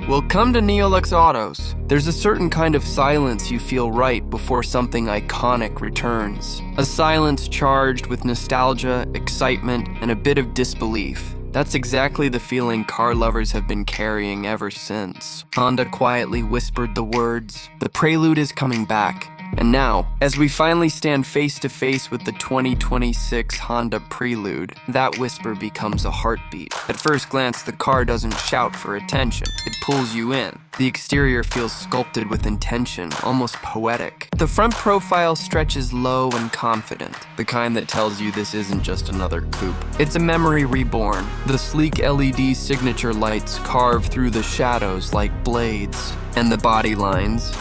Well, come to Neolux Autos. There's a certain kind of silence you feel right before something iconic returns. A silence charged with nostalgia, excitement, and a bit of disbelief. That's exactly the feeling car lovers have been carrying ever since. Honda quietly whispered the words, "The Prelude is coming back." And now, as we finally stand face to face with the 2026 Honda Prelude, that whisper becomes a heartbeat. At first glance, the car doesn't shout for attention. It pulls you in. The exterior feels sculpted with intention, almost poetic. The front profile stretches low and confident, the kind that tells you this isn't just another coupe. It's a memory reborn. The sleek LED signature lights carve through the shadows like blades, and the body lines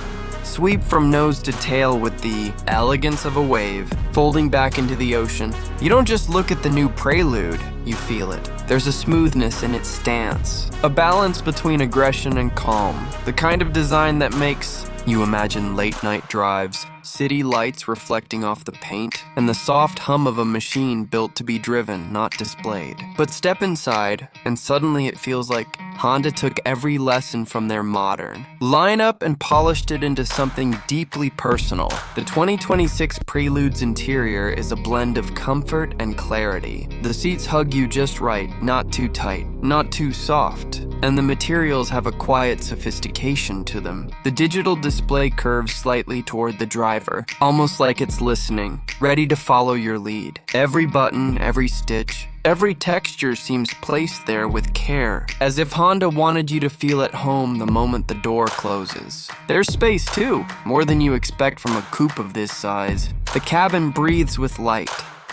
sweep from nose to tail with the elegance of a wave, folding back into the ocean. You don't just look at the new Prelude, you feel it. There's a smoothness in its stance, a balance between aggression and calm, the kind of design that makes you imagine late-night drives, city lights reflecting off the paint, and the soft hum of a machine built to be driven, not displayed. But step inside, and suddenly it feels like Honda took every lesson from their modern lineup and polished it into something deeply personal. The 2026 Prelude's interior is a blend of comfort and clarity. The seats hug you just right, not too tight, not too soft. And the materials have a quiet sophistication to them. The digital display curves slightly toward the driver, almost like it's listening, ready to follow your lead. Every button, every stitch, every texture seems placed there with care, as if Honda wanted you to feel at home the moment the door closes. There's space too, more than you expect from a coupe of this size. The cabin breathes with light,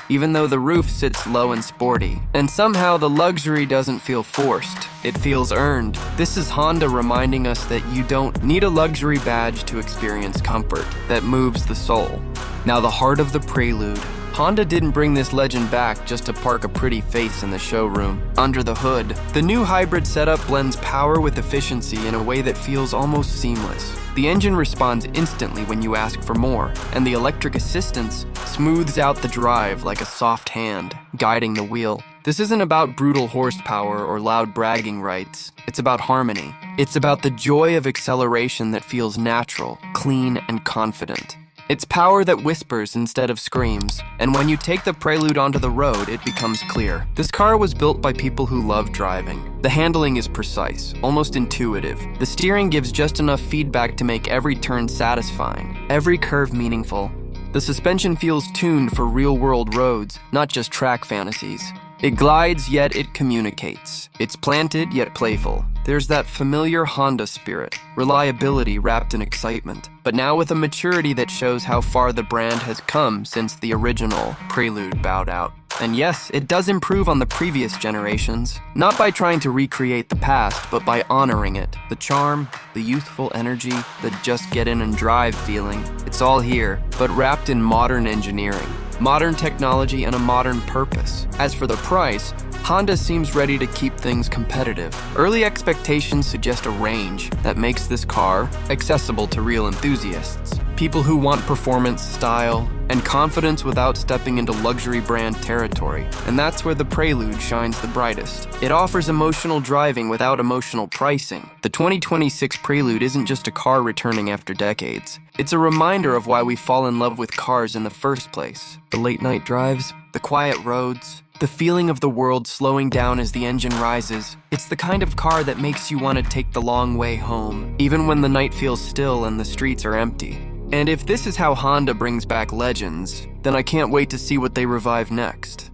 even though the roof sits low and sporty. And somehow the luxury doesn't feel forced. It feels earned. This is Honda reminding us that you don't need a luxury badge to experience comfort that moves the soul. Now, the heart of the Prelude. Honda didn't bring this legend back just to park a pretty face in the showroom. Under the hood, the new hybrid setup blends power with efficiency in a way that feels almost seamless. The engine responds instantly when you ask for more, and the electric assistance smooths out the drive like a soft hand, guiding the wheel. This isn't about brutal horsepower or loud bragging rights. It's about harmony. It's about the joy of acceleration that feels natural, clean, and confident. It's power that whispers instead of screams, and when you take the Prelude onto the road, it becomes clear. This car was built by people who love driving. The handling is precise, almost intuitive. The steering gives just enough feedback to make every turn satisfying, every curve meaningful. The suspension feels tuned for real-world roads, not just track fantasies. It glides, yet it communicates. It's planted, yet playful. There's that familiar Honda spirit, reliability wrapped in excitement, but now with a maturity that shows how far the brand has come since the original Prelude bowed out. And yes, it does improve on the previous generations, not by trying to recreate the past, but by honoring it. The charm, the youthful energy, the just get in and drive feeling, it's all here, but wrapped in modern engineering, modern technology, and a modern purpose. As for the price, Honda seems ready to keep things competitive. Early expectations suggest a range that makes this car accessible to real enthusiasts. People who want performance, style, and confidence without stepping into luxury brand territory. And that's where the Prelude shines the brightest. It offers emotional driving without emotional pricing. The 2026 Prelude isn't just a car returning after decades. It's a reminder of why we fall in love with cars in the first place. The late-night drives, the quiet roads, the feeling of the world slowing down as the engine rises. It's the kind of car that makes you want to take the long way home, even when the night feels still and the streets are empty. And if this is how Honda brings back legends, then I can't wait to see what they revive next.